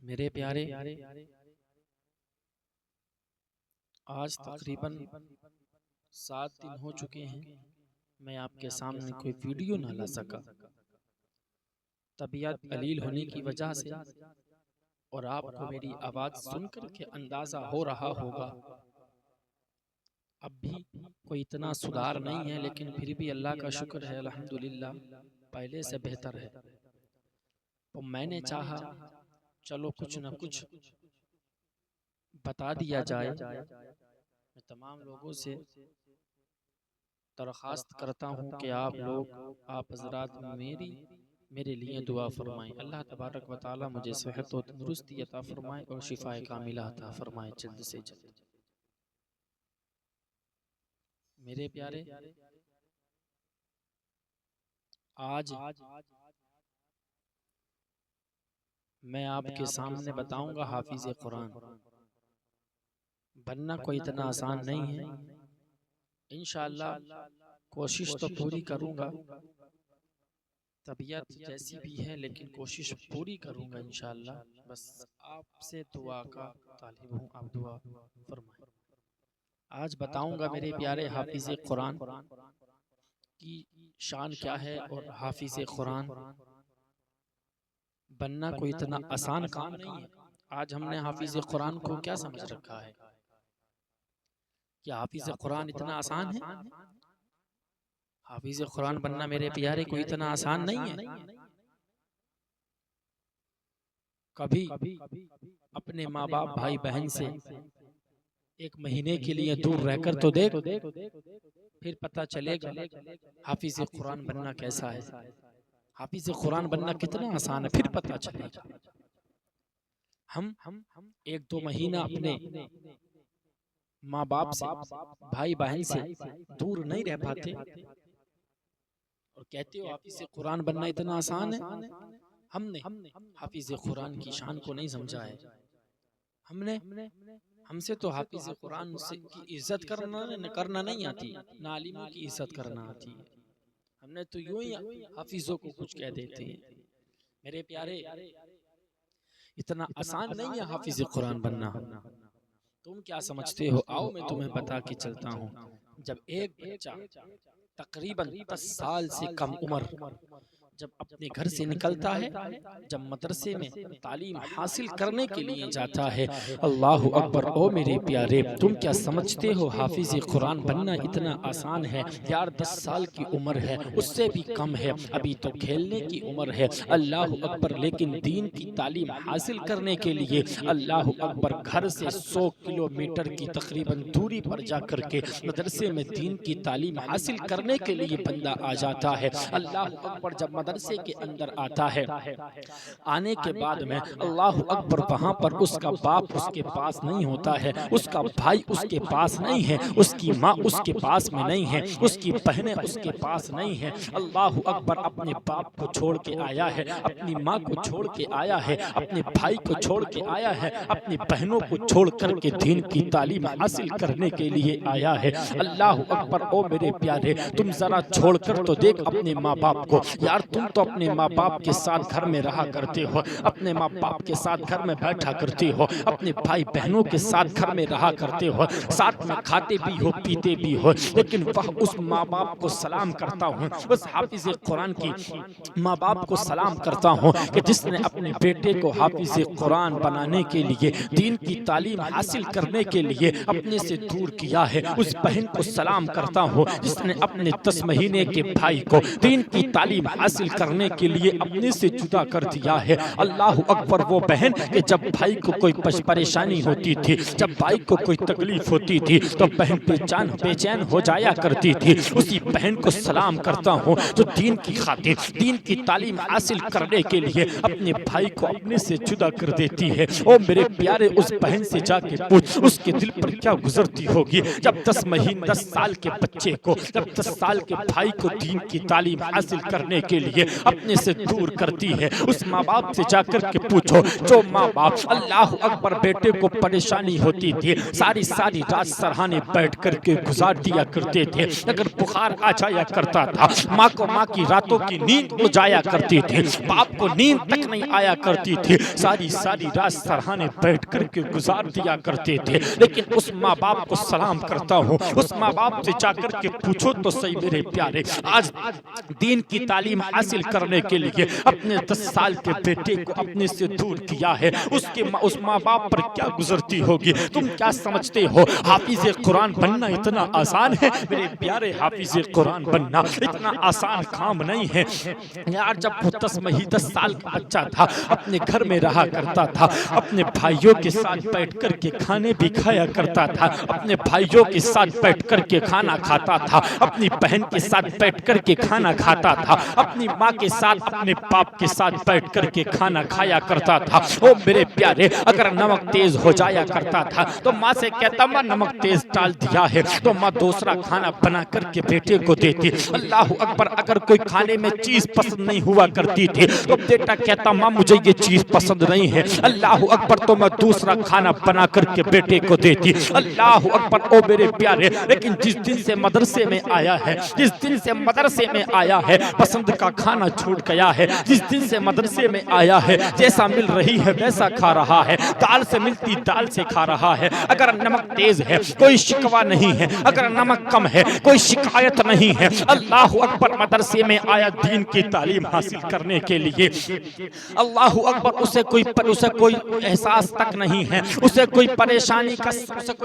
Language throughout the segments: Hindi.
मेरे प्यारे, आज तकरीबन 7 दिन हो चुके हैं मैं आपके सामने कोई वीडियो ना ला सका। तबीयत कलील होने की वजह से और आपको मेरी आवाज़ सुनकर के अंदाज़ा हो रहा होगा अब भी कोई इतना सुधार नहीं है, लेकिन फिर भी अल्लाह का शुक्र है, अल्हम्दुलिल्लाह पहले से बेहतर है। तो मैंने चाहा चलो कुछ न कुछ बता दिया जाए। मैं तमाम लोगों से दरख्वास्त करता हूँ कि आप हज़रात मेरे लिए दुआ फरमाएं। अल्लाह तबारक व तआला मुझे सेहत और तंदुरुस्ती अता फरमाए और शिफाए कामिला अता फरमाए जल्द से जल्द। मेरे प्यारे, आज मैं आपके सामने बताऊंगा हाफिज कुरान बनना कोई इतना आसान नहीं है। इंशाअल्लाह कोशिश तो पूरी करूंगा, तबीयत जैसी भी है लेकिन कोशिश पूरी करूंगा इंशाअल्लाह। बस आपसे दुआ का तालिब हूँ, आप दुआ फरमाएं। आज बताऊंगा मेरे प्यारे हाफिज कुरान की शान क्या है और हाफिज कुरान बनना कोई इतना आसान काम नहीं है। आज हमने हाफिज कुरान को क्या समझ रखा है? क्या हाफिज कुरान इतना आसान है? हाफिज कुरान बनना मेरे प्यारे कोई इतना आसान नहीं है। कभी अपने माँ बाप भाई बहन से 1 महीने के लिए दूर रहकर तो देख, फिर पता चलेगा हाफिज कुरान बनना कैसा है, हाफिज कुरान बनना कितना आसान है, फिर पता चलेगा। हम 1-2 महीना अपने माँ बाप से भाई बहन से दूर नहीं रह पाते और कहते हो हाफिज कुरान बनना इतना आसान है। हमने हाफिज कुरान की शान को नहीं समझा है। हमसे तो हाफिज कुरान की इज्जत करना नहीं आती, ना आलिमों की इज्जत करना आती है। हमने तो यूं ही हाफिजों को कुछ कह देते हैं। मेरे प्यारे, इतना आसान नहीं है हाफिज कुरान बनना। तुम क्या समझते हो? आओ मैं तुम्हें बता के चलता हूँ। जब एक बच्चा तकरीबन 10 साल से कम उम्र जब अपने घर से निकलता है, जब मदरसे में तालीम हासिल करने के लिए जाता है, अल्लाह अकबर। ओ मेरे प्यारे, तुम क्या समझते हो हाफिज कुरान बनना इतना आसान है? यार 10 साल की उम्र है, उससे भी कम है, अभी तो खेलने की उम्र है। अल्लाह अकबर। लेकिन दीन की तालीम हासिल करने के लिए अल्लाह अकबर घर से 100 किलोमीटर की तकरीबन दूरी पर जा करके मदरसे में दीन की तालीम हासिल करने के लिए बंदा आ जाता है। अल्लाह अकबर। जब मदरसे के अंदर आता है, आने के बाद में अल्लाह अकबर वहाँ पर उसका बाप उसके पास नहीं होता है, उसका भाई उसके पास नहीं है, उसकी माँ उसके पास में नहीं है, उसकी बहनें उसके पास नहीं है। अल्लाह अकबर अपने बाप को छोड़ के आया है, अपनी माँ को छोड़ के आया है, अपने भाई को छोड़ के आया है, अपनी बहनों को छोड़ करके दीन की तालीम हासिल करने के लिए आया है। अल्लाह अकबर। ओ मेरे प्यारे, तुम जरा छोड़कर तो देख अपने माँ बाप को। यार तुम तो अपने माँ बाप के साथ घर में रहा करते हो, अपने माँ बाप के साथ घर में बैठा करते हो, अपने भाई बहनों के साथ घर में रहा करते हो, साथ में खाते भी हो पीते भी हो, लेकिन वह उस माँ बाप को सलाम करता हूँ, उस हाफिज कुरान की माँ बाप को सलाम करता हूँ कि जिसने अपने बेटे को हाफिज कुरान बनाने के लिए, दीन की तालीम हासिल करने के लिए अपने से दूर किया है। उस बहन को सलाम करता हूँ जिसने अपने 10 महीने के भाई को दीन की तालीम हासिल करने के लिए अपने से जुदा कर दिया है। अल्लाह अकबर। वो बहन कि जब भाई को कोई परेशानी होती थी, जब भाई को कोई तकलीफ होती थी तो बहन बेचैन हो जाया करती थी, उसी बहन को सलाम करता हूँ जो दीन की खातिर दीन की तालीम हासिल करने के लिए अपने भाई को अपने से जुदा कर देती है। ओ मेरे प्यारे, उस बहन से जाके पूछ उसके दिल पर क्या गुजरती होगी जब 10 साल के बच्चे को, जब 10 साल के भाई को दीन की तालीम हासिल करने के लिए लिए अपने से दूर करती है। उस माँ बाप से जाकर के पूछो जो माँ बाप अल्लाह अकबर बेटे को परेशानी होती थी सारी सारी रात सरहाने बैठ करके गुजार दिया करते थे। अगर बुखार आ जाया करता था माँ को माँ की रातों की नींद उड़ जाया करती थी, बाप को नींद तक नहीं आया करती थी, सारी सारी रात सरहाने बैठ करके गुजार दिया करते थे। लेकिन उस माँ बाप को सलाम करता हूँ, उस माँ बाप से जाकर के पूछो तो सही मेरे प्यारे, आज दीन की तालीम हासिल करने के लिए अपने 10 साल के बेटे को अपने से दूर किया है, उस माँ बाप पर क्या गुजरती होगी। तुम क्या समझते हो हाफिज कुरान बनना इतना आसान है? मेरे प्यारे हाफिज कुरान बनना इतना आसान काम नहीं है यार। जब वो 10 साल का बच्चा था अपने घर में रहा करता था, अपने भाइयों के साथ बैठ कर के खाने भी खाया करता था, अपने भाइयों के साथ बैठ कर के खाना खाता था, अपनी बहन के साथ बैठ कर के खाना खाता था, अपनी माँ के साथ अपने बाप के साथ बैठ कर के खाना खाया करता था। ओ मेरे प्यारे, अगर नमक तेज हो जाया करता था तो माँ से कहता माँ नमक तेज डाल दिया है, तो माँ दूसरा खाना बना करके बेटे को देती। अल्लाह अकबर, अगर कोई खाने में चीज पसंद नहीं हुआ करती थी तो बेटा कहता माँ मुझे ये चीज पसंद नहीं है। अल्लाह अकबर, तो मैं दूसरा खाना बना करके बेटे को देती। अल्लाह अकबर। ओ मेरे प्यारे, लेकिन जिस दिन से मदरसे में आया है, जिस दिन से मदरसे में आया है पसंद का खाना छूट गया है। जिस दिन से मदरसे में आया है जैसा मिल रही है वैसा खा रहा है, दाल से मिलती दाल से खा रहा है। अगर नमक तेज है कोई शिकवा नहीं है, अगर नमक कम है कोई शिकायत नहीं है। अल्लाह अकबर, मदरसे में आया दीन की तालीम हासिल करने के लिए। अल्लाह अकबर, उसे कोई एहसास तक नहीं है, उसे कोई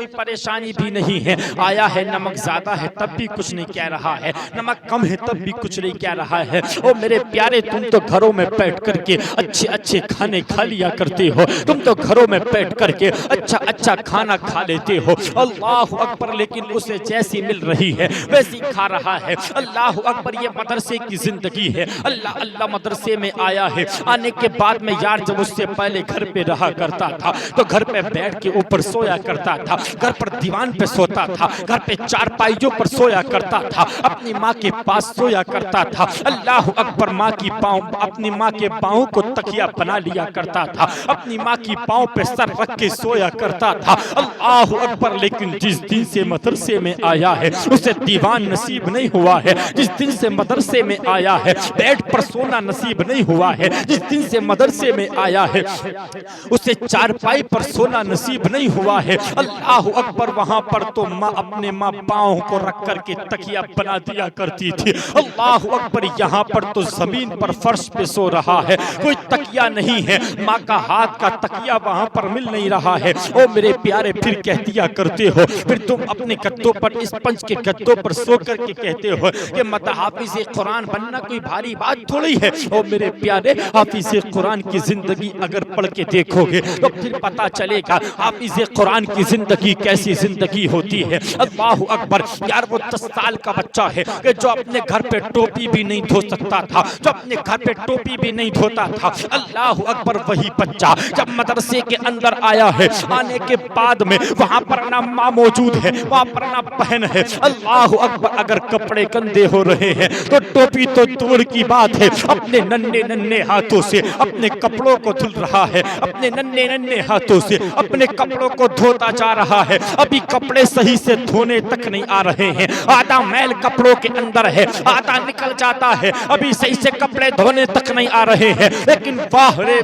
परेशानी भी नहीं है। आया है नमक ज्यादा है तब भी कुछ नहीं कह रहा है, नमक कम है तब भी कुछ नहीं कह रहा है। ओ मेरे प्यारे, तुम तो घरों में बैठ करके अच्छे अच्छे खाने खा लिया करते हो, तुम तो घरों में बैठ करके अच्छा अच्छा खाना खा लेते हो। अल्लाह अकबर, लेकिन उसे जैसी मिल रही है वैसी खा रहा है। अल्लाह अकबर, ये मदरसे की जिंदगी है। अल्लाह अल्लाह, मदरसे में आया है, आने के बाद में यार जब उससे पहले घर पे रहा करता था तो घर पे बेड के ऊपर सोया करता था, घर पर दीवान पे सोता था, घर पे चारपाइयों पर सोया करता था, अपनी माँ के पास सोया करता था। अल्लाह अकबर, अपनी माँ के पाँव को तकिया बना लिया करता था, अपनी माँ की पाँव पे सर रख के सोया करता था। अल्लाह अकबर, लेकिन जिस दिन से मदरसे में आया है उसे दीवान नसीब नहीं हुआ है, जिस दिन से मदरसे में आया है बेड पर सोना नसीब नहीं हुआ है, जिस दिन से मदरसे में आया है उसे चारपाई पर सोना नसीब नहीं हुआ है। अल्लाह अकबर, वहां पर तो माँ अपने माँ पाँव को रख करके तकिया बना दिया करती थी। अल्लाह अकबर, यहाँ पर तो जमीन पर फर्श पे सो रहा है, कोई तकिया नहीं है, माँ का हाथ का तकिया वहां पर मिल नहीं रहा है। ओ मेरे प्यारे, फिर कह दिया करते हो, फिर तुम अपने गद्दों पर, इस पंच के गद्दों पर सो करके कहते हो कि मत हाफिज कुरान बनना कोई भारी बात थोड़ी है। ओ मेरे प्यारे, हाफिज कुरान की जिंदगी अगर पढ़ के देखोगे तो फिर पता चलेगा हाफिज कुरान की जिंदगी कैसी जिंदगी होती है। अल्लाह अकबर, यार वो 10 साल का बच्चा है कि जो अपने घर पे टोपी भी नहीं धो सकता था, जो अपने घर पे टोपी भी नहीं धोता था। अल्लाह अकबर, वही बच्चा जब मदरसे के अंदर आया है, आने के बाद में वहां पर ना माँ मौजूद है, वहां पर ना बहन है। अल्लाह अकबर, अगर कपड़े गंदे हो रहे हैं तो टोपी तो दूर की बात है, अपने नन्हे नन्हे हाथों से अपने कपड़ों को धुल रहा है, अपने नन्हे नन्हे हाथों से अपने कपड़ों को धोता जा रहा है। अभी कपड़े सही से धोने तक नहीं आ रहे हैं, आधा मैल कपड़ों के अंदर है, आधा निकल जाता है, अभी सही से कपड़े धोने तक नहीं आ रहे हैं। लेकिन वाह रे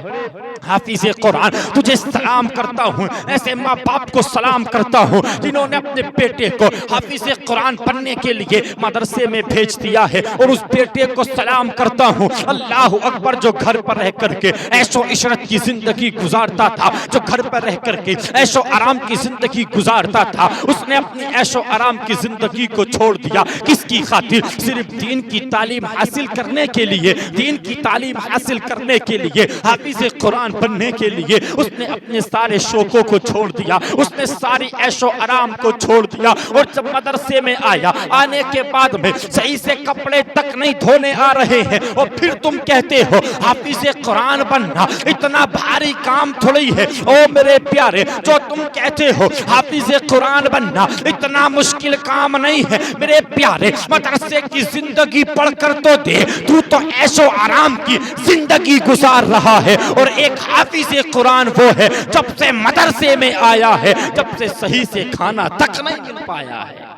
हाफिज कुरान, तुझे सलाम करता हूँ, ऐसे माँ बाप को सलाम करता हूँ जिन्होंने अपने बेटे को हाफिज कुरान पढ़ने के लिए मदरसे में भेज दिया है, और उस बेटे को सलाम करता हूँ। अल्लाह अकबर, जो घर पर रह करके ऐशो इशरत की जिंदगी गुजारता था, जो घर पर रह करके ऐशो आराम की जिंदगी गुजारता था, उसने अपनी ऐशो आराम की जिंदगी को छोड़ दिया। किसकी खातिर? सिर्फ दीन की तालीम हासिल करने के लिए, दीन की तालीम हासिल करने के लिए, हाफिज कुरान बनने के लिए उसने अपने सारे शौकों को छोड़ दिया, उसने सारी ऐशो आराम को छोड़ दिया। और जब मदरसे में आया, आने के बाद में सही से कपड़े तक नहीं धोने आ रहे हैं, और फिर तुम कहते हो हाफिज कुरान बनना इतना भारी काम थोड़ी है। ओ मेरे प्यारे, जो तुम कहते हो हाफिज कुरान बनना इतना मुश्किल काम नहीं है मेरे प्यारे। मदरसे की जिंदगी पढ़कर तो दे, तू तो ऐशो आराम की जिंदगी गुजार रहा है। और एक हाफिज कुरान वो है जब से मदरसे में आया है, जब से सही से खाना तक नहीं मिल पाया है,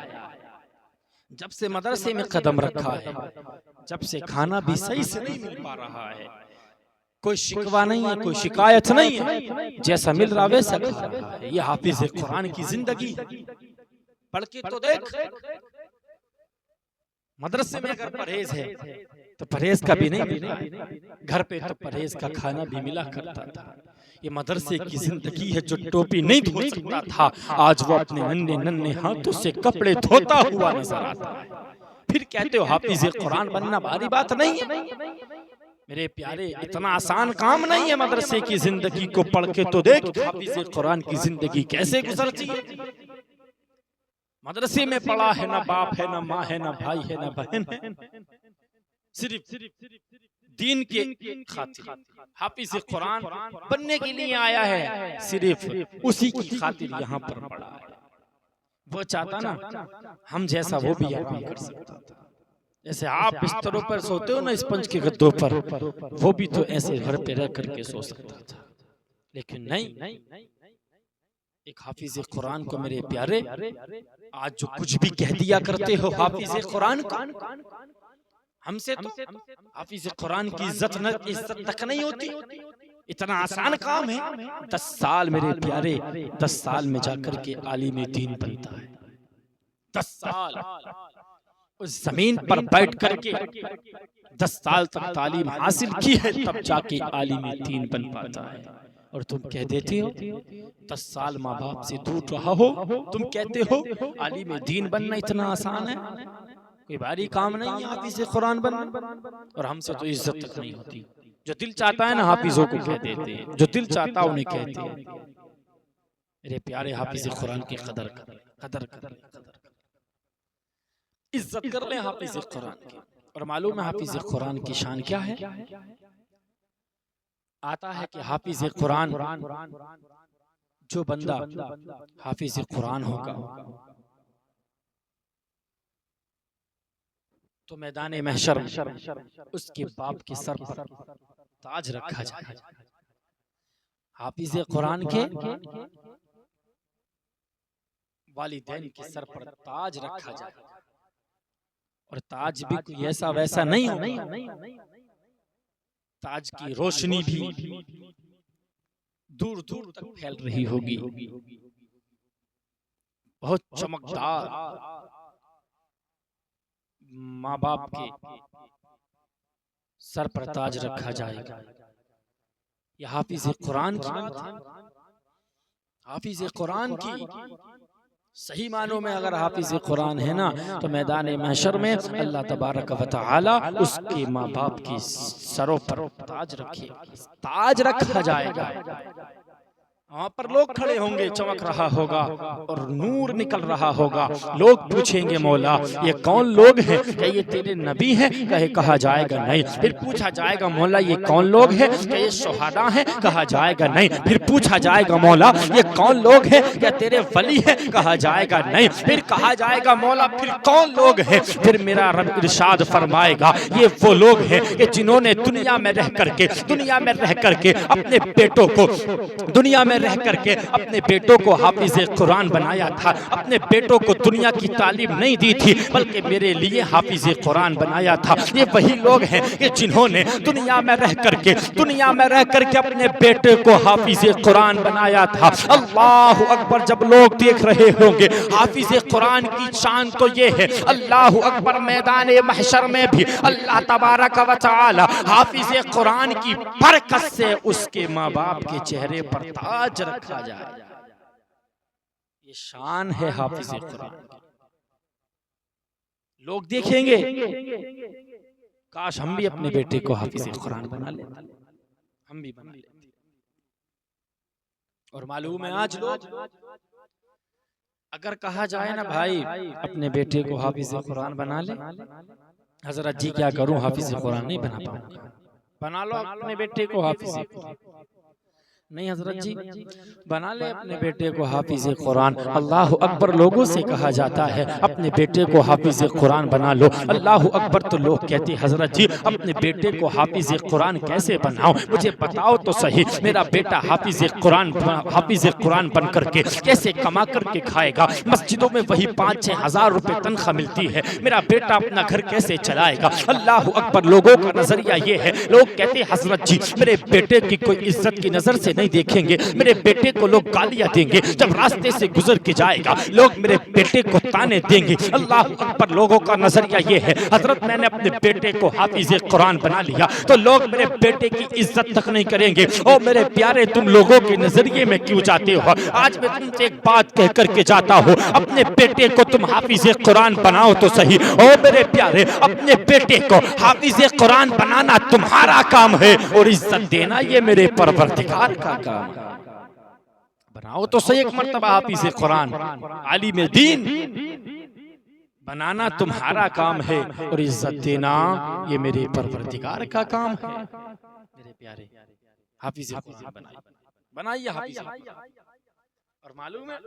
जब से मदरसे में कदम रखा है, जब से खाना भी सही से नहीं मिल पा रहा है। कोई शिकवा नहीं है, कोई शिकायत नहीं है, जैसा मिल रहा वैसा खा रहा है। ये हाफिज कुरान की जिंदगी। पढ़ के तो देख, मदरसे में अगर परहेज है तो परहेज का भी नहीं मिला, घर पे तो परहेज का खाना भी मिला करता था। ये मदरसे की जिंदगी है। जो टोपी नहीं धो सकता था, आज वो अपने नन्हे नन्हे हाथों से कपड़े धोता हुआ नजर आता है। फिर कहते हो हाफिज कुरान बनना भारी बात नहीं है। मेरे प्यारे, इतना आसान काम नहीं है। मदरसे की जिंदगी को पढ़ के तो देख हाफिज कुरान की जिंदगी कैसे गुजरती है। मदरसे में पढ़ा है, ना बाप है, ना माँ है, ना भाई है, ना बहन है, सिर्फ दीन के खातिर हाफिज कुरान बनने के लिए आया है, सिर्फ उसी की खातिर यहाँ पर पढ़ा है। वो चाहता ना हम जैसा वो भी आराम कर सकता था। जैसे आप बिस्तरों पर सोते हो ना स्पंज के गद्दों पर, वो भी तो ऐसे घर पे रह करके सो सकता था, लेकिन नहीं। एक हाफिज कुरान को मेरे प्यारे आज जो कुछ भी कह दिया करते हो हाफिज कुरान को, हमसे तो हाफिज कुरान की इज्जत तक नहीं होती। इतना आसान काम है। 10 साल मेरे प्यारे, 10 साल में जाकर के आलिम दीन बनता है। 10 साल उस जमीन पर बैठ करके 10 साल तक तालीम हासिल की है, तब जाके आलिम दीन बन पाता है। और तुम कह देते हो 10 साल माँ बाप से दूर रहा हो, तुम कहते हो आलिम दीन बनना इतना आसान है। कोई भारी काम नहीं है हाफिज कुरान बनना। और हमसे तो इज्जत तक नहीं होती। जो दिल चाहता है ना हाफिजों को कह देते हैं, जो दिल चाहता है उन्हें कहते हैं। मेरे प्यारे, हाफिज कुरान की कदर कर, इज्जत कर ले हाफिज कुरान की। और मालूम है हाफिज कुरान की शान क्या है? आता है कि हाफिज कुरान, जो बंदा हाफिज कुरान होगा तो मैदान महशर उसके बाप के सर पर ताज रखा जाएगा। हाफिज कुरान के वालिदैन के सर पर ताज रखा जाएगा। और ताज भी कोई ऐसा वैसा नहीं होगा। ताज की रोशनी भी दूर दूर तक फैल रही होगी, बहुत चमकदार। माँ बाप के सर पर ताज रखा जाएगा। यह हाफिज कुरान की बात है। हाफिज कुरान की सही मानों में अगर हाफिज कुरान है ना, तो मैदान महशर में अल्लाह तबारक व तआला उसके माँ बाप की सरों पर ताज रखे, ताज रखा जाएगा। वहां पर लोग खड़े होंगे, चमक रहा होगा और नूर निकल रहा होगा। लोग पूछेंगे मौला ये कौन लोग हैं? क्या ये तेरे नबी हैं? कहा जाएगा नहीं। फिर पूछा जाएगा मौला ये कौन लोग हैं? क्या ये शुहदा हैं? कहा जाएगा नहीं। फिर पूछा जाएगा मौला ये कौन लोग हैं? क्या तेरे वली हैं? कहा जाएगा नहीं। फिर कहा जाएगा मौला फिर कौन लोग हैं? फिर मेरा रब इरशाद फरमाएगा ये वो लोग हैं कि जिन्होंने दुनिया में रह करके अपने बेटों को दुनिया में रह करके अपने बेटों को हाफिज कुरान बनाया था। अपने बेटों को दुनिया की तालीम नहीं दी थी, बल्कि मेरे लिए हाफिज कुरान बनाया था। ये वही लोग हैं कि जिन्होंने दुनिया में रह करके अपने बेटे को हाफिज कुरान बनाया था। अल्लाह अकबर। जब लोग देख रहे होंगे हाफिज कुरान की शान तो ये है, अल्लाह अकबर, मैदान महशर में भी अल्लाह तबारक व तआला हाफिज कुरान की बरकत से उसके माँ बाप के चेहरे पर ताज रखा जाए। ये शान है हाफिज कुरान की। लोग देखेंगे काश हम भी अपने बेटे को हाफिज कुरान बना लेते, हम भी बना लेते। और मालूम है आज लोग, अगर कहा जाए ना भाई अपने बेटे को हाफिज कुरान बना ले, हजरत जी क्या करूं, हाफिज कुरान नहीं बना पाऊंगा। बना लो अपने बेटे को हाफिज कुरान। नहीं हजरत जी, बना ले अपने बेटे को हाफिज कुरान। अल्लाह अकबर लोगों से कहा जाता है अपने बेटे को हाफिज कुरान बना लो। अल्लाह अकबर तो लोग कहते हैं हजरत जी अपने बेटे को हाफिज कुरान कैसे बनाओ, मुझे बताओ तो सही, मेरा बेटा हाफिज कुरान बन करके कैसे कमा करके खाएगा। मस्जिदों में वही 5-6 हज़ार रुपए तनख्वाह मिलती है, मेरा बेटा अपना घर कैसे चलाएगा। अल्लाह अकबर लोगों का नजरिया ये है, लोग कहते हैं हजरत जी मेरे बेटे की कोई इज्जत की नजर से नहीं देखेंगे, मेरे बेटे को लोग गालियां देंगे, जब रास्ते से गुजर के जाएगा लोग मेरे बेटे को ताने देंगे। अल्लाह अकबर लोगों का नजरिया ये है, हजरत मैंने अपने बेटे को हाफिज कुरान बना लिया तो लोग मेरे बेटे की इज्जत तक नहीं करेंगे। ओ मेरे प्यारे, तुम लोगों के नजरिए में क्यों जाते हो? आज मैं तुमसे एक बात कह करके जाता हूँ, अपने बेटे को तुम हाफिज कुरान बनाओ तो सही। ओ मेरे प्यारे, अपने बेटे को हाफिज कुरान बनाना तुम्हारा काम है और इज्जत देना ये मेरे परवरदिगार का काम है। बनाओ तो सही एक मर्तबा हाफिज कुरान, आलिम दीन बनाना तुम्हारा काम है और इज्जत देना ये मेरे परवरदिगार का काम है। मेरे प्यारे, हाफिज कुरान बनाइए हाफिज। और मालूम है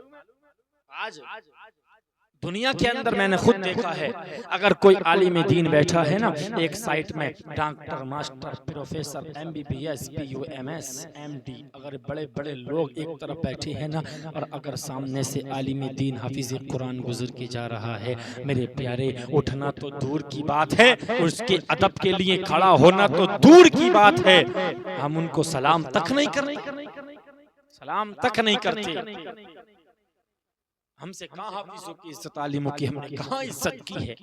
आज दुनिया के अंदर मैंने खुद देखा है, अगर कोई आलिम दीन बैठा है ना एक साइड में, doctor, master, professor, MBBS, PUMS, MD, अगर बड़े बड़े लोग एक तरफ बैठे हैं ना, और अगर सामने से आलिम दीन हाफिज कुरान गुजर के जा रहा है, मेरे प्यारे उठना तो दूर की बात है, उसके अदब के लिए खड़ा होना तो दूर की बात है, हम उनको सलाम तक नहीं करते, सलाम तक नहीं करते। हमसे कहाँ हाफिजों की इज्जत, आलिमों की हमने कहाँ इज्जत की है,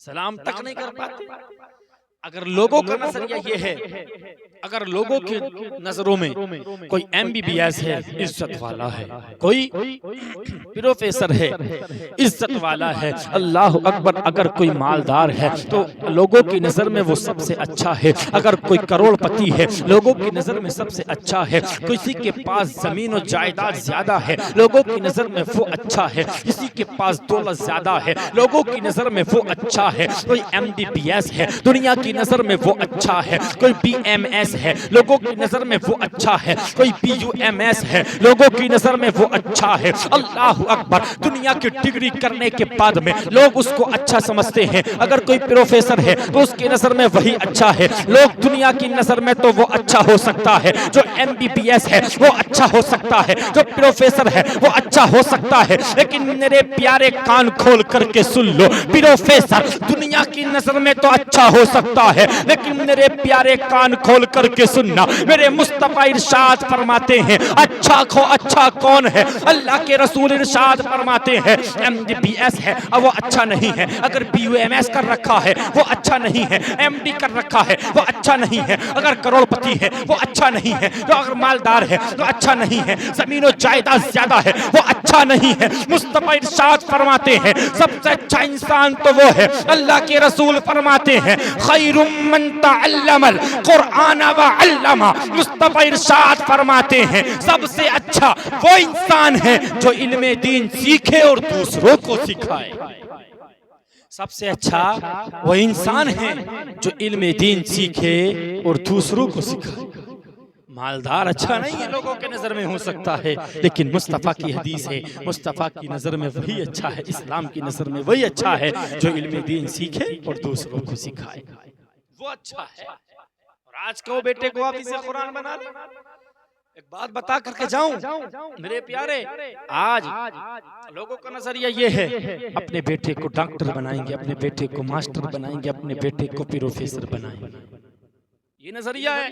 सलाम तक नहीं कर पाते। अगर लोगों का नजरिया ये है, अगर लोगों की नजरों में कोई MBBS है इज्जत वाला है, कोई प्रोफेसर है इज्जत वाला है, अल्लाह अकबर, अगर कोई मालदार है तो लोगों की नजर में वो सबसे अच्छा है, अगर कोई करोड़पति है लोगों की नजर में सबसे अच्छा है, किसी के पास जमीन और जायदाद ज्यादा है लोगों की नजर में वो अच्छा है, किसी के पास दौलत ज्यादा है लोगों की नजर में वो अच्छा है, कोई MBBS है दुनिया की नजर में वो अच्छा है, कोई BMS है लोगों की नजर में वो अच्छा है, कोई PUMS है लोगों की नजर में वो अच्छा है। अल्लाह अकबर, दुनिया की डिग्री करने के बाद में लोग उसको अच्छा समझते हैं, अगर कोई प्रोफेसर है तो उसकी नजर में वही अच्छा है, लोग दुनिया की नजर में तो वो अच्छा हो सकता है, जो MBBS है वो अच्छा हो सकता है, जो प्रोफेसर है वो अच्छा हो सकता है, लेकिन मेरे प्यारे कान खोल करके सुन लो, प्रोफेसर दुनिया की नजर में तो अच्छा हो सकता है, लेकिन मेरे प्यारे कान खोल करके सुनना, मेरे मुस्तफा इरशाद फरमाते हैं अच्छा कौन है, अल्लाह के रसूल इरशाद फरमाते हैं MBBS है और वो अच्छा नहीं है, अगर PUMS कर रखा है वो अच्छा नहीं है, MD कर रखा है वो अच्छा नहीं है, अगर करोड़पति है वो अच्छा नहीं है, तो अगर मालदार है तो अच्छा नहीं है, जमीन और जायदाद ज्यादा है वो अच्छा नहीं है। मुस्तफा इरशाद फरमाते हैं सबसे अच्छा इंसान तो वो है, अल्लाह के रसूल फरमाते हैं खैरुम मन तअल्लमल कुरान व अल्लमा, मुस्तफा इरशाद फरमाते हैं सबसे अच्छा वो इंसान है जो इल्मे दीन सीखे और दूसरों को सिखाए। सबसे अच्छा वो इंसान है जो इल्मे दीन सीखे और दूसरों को सिखाए। मालदार अच्छा नहीं है लोगों के नजर में हो सकता है, लेकिन मुस्तफा की हदीस है, मुस्तफा की नजर में वही अच्छा है, इस्लाम की नजर में वही अच्छा है जो इल्मे दीन सीखे और दूसरों को सिखाए, वो अच्छा है। और आज कहो बेटे को हाफिज कुरान बना ले। एक बात बता करके जाऊं मेरे प्यारे, आज लोगों का नजरिया ये है अपने बेटे को डॉक्टर बनाएंगे, अपने बेटे को मास्टर बनाएंगे, अपने बेटे को प्रोफेसर बनाएंगे, ये नजरिया है।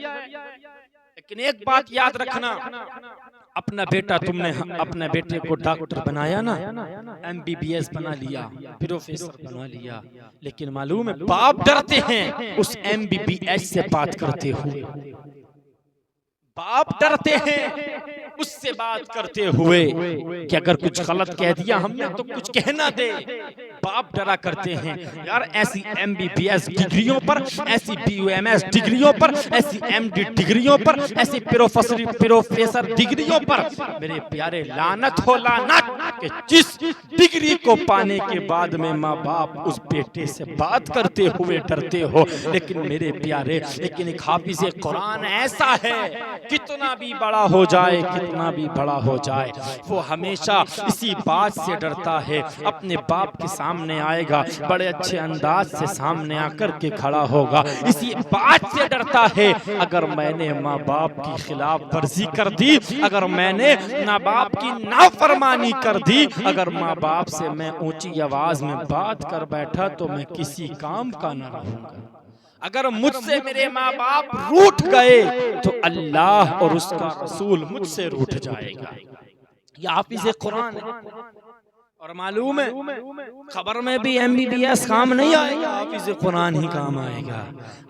लेकिन एक बात याद रखना, अपना बेटा तुमने अपने बेटे को डॉक्टर बनाया ना, MBBS बना लिया, प्रोफेसर बना लिया, लेकिन मालूम है बाप डरते हैं उस MBBS से बात करते हुए, बाप डरते हैं उससे उससे बात करते हुए कि अगर कुछ गलत कह दिया हमने तो कुछ कहना दे। बाप डरा करते हैं यार, ऐसी MBBS डिग्रियों पर, ऐसी BUMS डिग्रियों पर, ऐसी MD डिग्रियों पर, ऐसी प्रोफेसर डिग्रियों पर मेरे प्यारे लानत हो लानत कि जिस डिग्री को पाने के बाद में माँ बाप उस बेटे से बात करते हुए डरते हो। लेकिन मेरे प्यारे, लेकिन एक हाफिज कुरान ऐसा है, कितना भी बड़ा हो जाए, कितना भी बड़ा हो जाए, वो हमेशा इसी बात से डरता है, अपने बाप के सामने आएगा, बड़े अच्छे अंदाज से सामने आकर के खड़ा होगा, इसी बात से डरता है अगर मैंने माँ बाप की खिलाफ वर्जी कर दी, अगर मैंने माँ बाप की नाफरमानी कर दी, अगर माँ बाप से मैं ऊंची आवाज में बात कर बैठा तो मैं किसी काम का न रहूंगा। अगर मुझसे मेरे माँ बाप रूठ गए तो अल्लाह और उसका रसूल मुझसे रूठ जाएगा। ये हाफिज़ कुरान है। और मालूम है खबर में भी MBBS काम नहीं आएगा, हाफिज़ कुरान ही काम आएगा।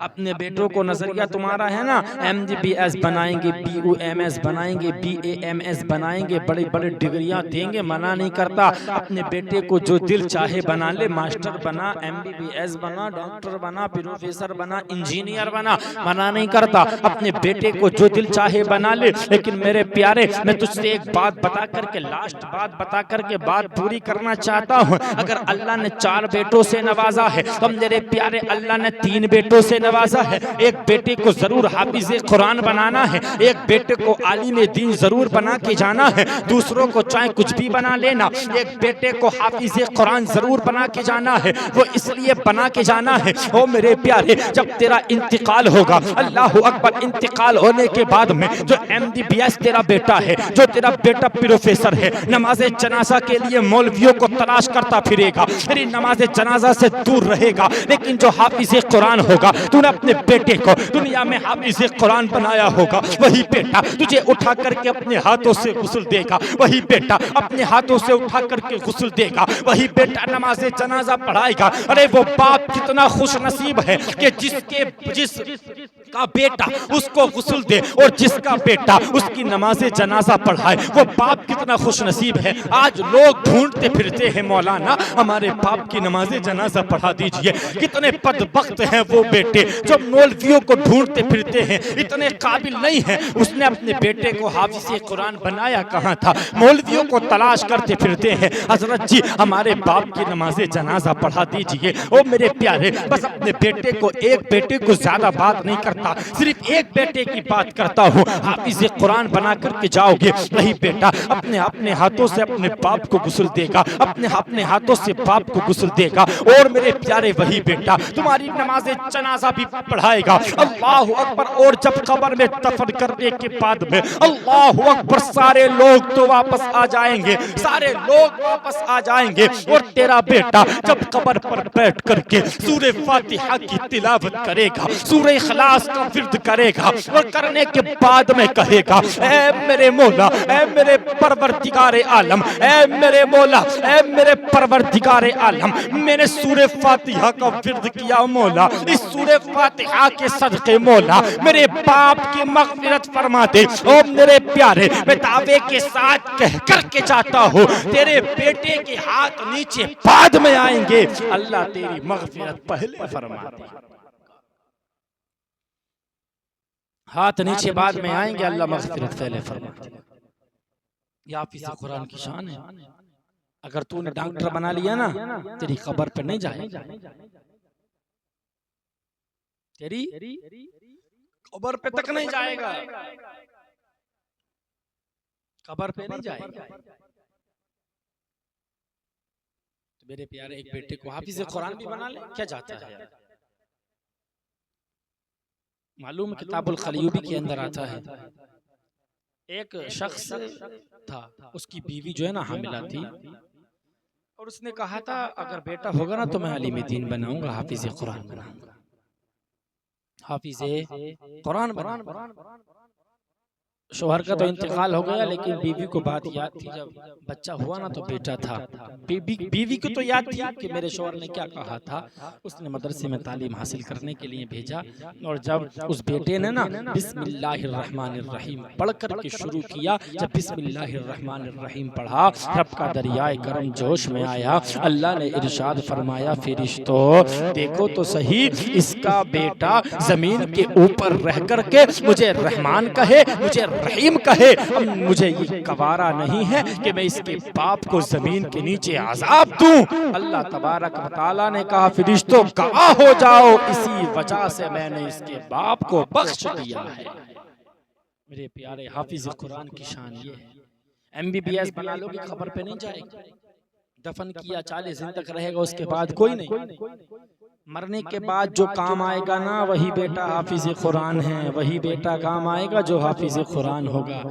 अपने बेटों को नजरिया तुम्हारा है ना, MBBS बनाएंगे, BUMS बनाएंगे, BAMS बनाएंगे, बड़ी बड़ी डिग्रियां देंगे, मना नहीं करता। अपने बेटे को जो दिल चाहे बना ले, मास्टर बना, MBBS बना, डॉक्टर बना, प्रोफेसर बना, इंजीनियर बना, मना नहीं करता। अपने बेटे को जो दिल चाहे बना ले। लेकिन मेरे प्यारे, मैं तुझसे एक बात बता करके, लास्ट बात बता करके बात पूरी करना चाहता हूँ। अगर अल्लाह ने 4 बेटों से नवाजा है तो मेरे प्यारे अल्लाह ने 3 बेटों से नवाजा है। एक बेटे को जरूर हाफिज़े कुरान बनाना है, एक बेटे को आलिम दीन जरूर बना के जाना है, दूसरों को चाहे कुछ भी बना लेना, एक बेटे को हाफिज़े कुरान जरूर बना के जाना है। वो इसलिए बना के जाना है, ओ मेरे प्यारे, जब तेरा इंतकाल होगा, अल्लाह अकबर, इंतकाल होने के बाद में जो MBBS तेरा बेटा है, जो तेरा बेटा प्रोफेसर है, नमाज जनाजा के लिए मौलवियों को तलाश करता फिरेगा, तेरी नमाज जनाजा से दूर रहेगा। लेकिन जो हाफिज़े कुरान होगा, तूने अपने बेटे को दुनिया में हाफिज़े कुरान बनाया होगा, वही बेटा तुझे उठा करके अपने हाथों से गुस्ल देगा, वही बेटा अपने हाथों से उठा करके गुस्ल देगा, वही बेटा नमाज जनाजा पढ़ाएगा। अरे वो बाप कितना खुश नसीब है कि जिसका बेटा उसको गुस्ल दे और जिसका बेटा उसकी नमाज जनाजा पढ़ाए, वो बाप कितना खुश नसीब है। आज लोग ढूंढते फिरते हैं, मौलाना हमारे बाप की नमाज जनाजा पढ़ा दीजिए। कितने बदबख्त हैं वो बेटे जो मौलवियों को ढूंढते फिरते हैं, इतने काबिल नहीं है। उसने अपने बेटे को हाफिज़े कुरान बनाया कहाँ था, मौलवियों को तलाश करते फिरते हैं। हजरत जी हमारे बाप की नमाज जनाजा पढ़ा दीजिए। ओ मेरे प्यारे, बस अपने बेटे को, एक बेटे को ज्यादा बात नहीं करता, सिर्फ एक बेटे की बात करता हूँ। हाफिज़े कुरान बना करके जाओगे, वही बेटा अपने हाथों से अपने बाप को गुस्ल देगा, अपने हाथों से बाप को गुस्ल देगा। और मेरे प्यारे वही बेटा तुम्हारी नमाज जनाजा भी पढ़ाएगा। अल्लाह अकबर। और जब कब्र में दफन करने के बाद में अल्लाह अकबर, सारे लोग तो वापस आ जाएंगे, सारे लोग वापस आ जाएंगे। और तेरा बेटा जब कब्र पर बैठ करके सूरे फातिहा की तिलावत करेगा, सूरे इखलास का विर्द करेगा, और करने के बाद में कहेगा, ऐ मेरे मौला, ऐ मेरे परवरदिगारे आलम, ऐ मेरे मौला, ऐ मेरे परवरदिगारे आलम, मैंने सूरे फातिहा का विर्द किया मौला, इस सूरे फातिहा के सदके मौला मेरे बाप की मग़फ़िरत फरमा दे। ओ मेरे प्यारे, मैं दावे के साथ कह करके जाता हूँ, तेरे बेटे के हाथ नीचे बाद में आएंगे, अल्लाह तेरी मग़फ़िरत पहले फरमा दे। हाथ नीचे बाद में आएंगे, अल्लाह मग़फ़िरत पहले फरमा दे। ये हाफिज़ कुरान की शान है। अगर तूने डॉक्टर बना लिया ना, तेरी कब्र पे नहीं जाएगा, तेरी कब्र पे तक नहीं जाएगा, कब्र पे नहीं जाएगा। तो मेरे प्यारे, एक बेटे को हाफिज़ कुरान भी बना ले, क्या जाता है। मालूम किताबुल खलीयूबी के अंदर आता है, एक शख्स था, उसकी बीवी जो है ना हामिला थी, और उसने कहा था अगर बेटा होगा ना तो मैं आलिम दीन बनाऊंगा, हाफिज़े कुरान बनाऊंगा, हाफिज़े कुरान बनाऊंगा। शोहर का तो इंतकाल हो गया, लेकिन बीवी को बात याद थी, जब बच्चा हुआ ना तो बेटा था। बीवी को तो याद थी कि मेरे शोहर ने क्या कहा था। उसने मदरसे में तालीम हासिल करने के लिए भेजा, और जब उस बेटे ने ना बिस्मिल्लाहिर्रहमानिर्रहीम पढ़ कर के शुरू किया, जब बिस्मिल्लाहिर्रहमानिर्रहीम पढ़ा, रब का दरियाए करम जोश में आया। अल्लाह ने इरशाद फरमाया, फरिश्तों देखो तो सही, इसका बेटा जमीन के ऊपर रह कर के मुझे रहमान कहे, मुझे रहीम कहे। अब मुझे ये गवारा नहीं है कि मैं इसके बाप को जमीन के नीचे अजाब दूं। अल्लाह तबारक व तआला ने कहा, फरिश्तों गवाह हो जाओ, इसी वजह से मैंने इसके बाप को बख्श दिया है। मेरे प्यारे हाफिज कुरान की शान ये है। MBBS बना लो कि खबर पे नहीं जाएगा, दफन किया 40 दिन तक रहेगा, उसके बाद कोई नहीं। मरने के बाद जो काम आएगा ना, वही बेटा हाफिज कुरान है, वही बेटा काम आएगा जो हाफिज कुरान होगा।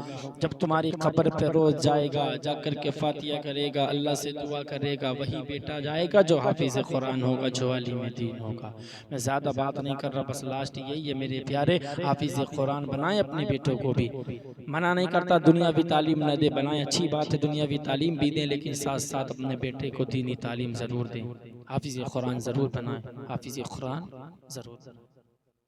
जब तुम्हारी कब्र पे रोज जाएगा, जाकर के फातिया करेगा, अल्लाह से दुआ करेगा, वही बेटा जाएगा जो हाफिज कुरान होगा, जो आलिम दीन होगा। मैं ज़्यादा बात नहीं कर रहा, बस लास्ट यही है मेरे प्यारे, हाफिज कुरान बनाएं अपने बेटों को भी। मना नहीं करता दुनियावी तालीम न दे, बनाएं, अच्छी बात है, दुनियावी तालीम भी दें, लेकिन साथ साथ अपने बेटे को दीनी तालीम ज़रूर दें। हाफिज कुरान ज़रूर बनाएं, हाफिज कुरान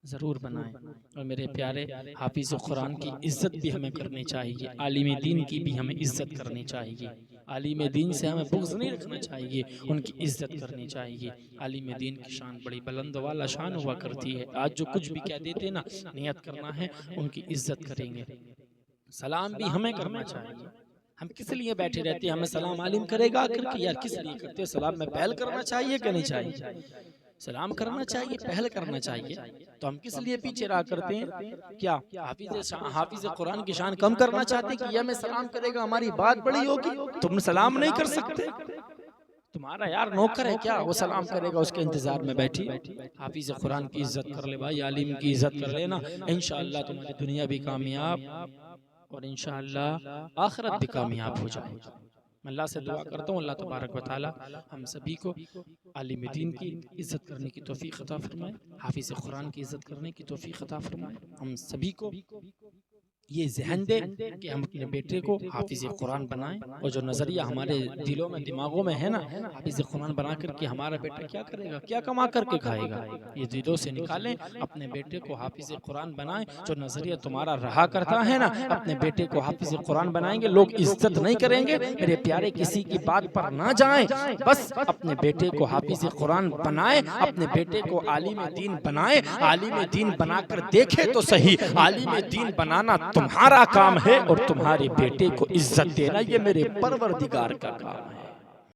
ज़रूर बनाएं। और मेरे प्यारे हाफिज कुरान की इज़्ज़त भी हमें करनी चाहिए, आलिम दीन की भी हमें इज़्ज़त करनी चाहिए। आलिम दीन से हमें बुग़्ज़ नहीं रखना चाहिए, उनकी इज़्ज़त करनी चाहिए। आलिम दीन की शान बड़ी बुलंद वाला शान हुआ करती है। आज जो कुछ भी कह देते ना, नियत करना है उनकी इज़्ज़त करेंगे। सलाम भी हमें करना चाहिए। हम किस लिए बैठे रहते हैं, हमें सलाम आलिम करेगा आकर के, यार किस लिए करते हो? सलाम में पहल करना चाहिए कि नहीं चाहिए? सलाम करना चाहिए, पहल करना चाहिए। तो हम किस लिए पीछे रहा करते हैं? क्या हाफिज कुरान की शान कम करना चाहते कि यह हमें सलाम करेगा, हमारी बात बड़ी होगी, तुम सलाम नहीं कर सकते? तुम्हारा यार नौकर है क्या, वो सलाम करेगा, उसके इंतजार में बैठी। हाफिज कुरान की इज्जत कर ले भाई, आलिम की इज्जत कर लेना, इंशाअल्लाह तुम्हारी दुनिया भी कामयाब और इंशाअल्लाह आखिरत भी कामयाब हो जाएगी। मैं अल्लाह से दुआ करता हूँ, अल्लाह तबारक व तआला हम सभी को आलिम दीन की इज़्ज़त करने की तौफीक अता फरमाए, हाफिज कुरान की इज़्ज़त करने की तौफीक अता फरमाए। हम सभी को ये ज़हन दे कि हम अपने बेटे को हाफिज कुरान बनाएं, और जो नज़रिया हमारे दिलों में दिमागों में है ना, हाफिज कुरान बना करके हमारा बेटा क्या करेगा, क्या कमा करके खाएगा, ये दिलों से निकालें। अपने बेटे को हाफिज कुरान बनाएं। जो नज़रिया तुम्हारा रहा करता है ना, अपने बेटे को हाफिज कुरान बनाएंगे, लोग इज्जत नहीं करेंगे। मेरे प्यारे किसी की बात पर ना जाएं, बस अपने बेटे को हाफिज कुरान बनाएं, अपने बेटे को आलिम दीन बनाएं। आलिम दीन बनाकर देखे तो सही, आलिम दीन बनाना तुम्हारा काम है और तुम्हारे बेटे को इज्जत देना ये मेरे परवरदिगार का काम है।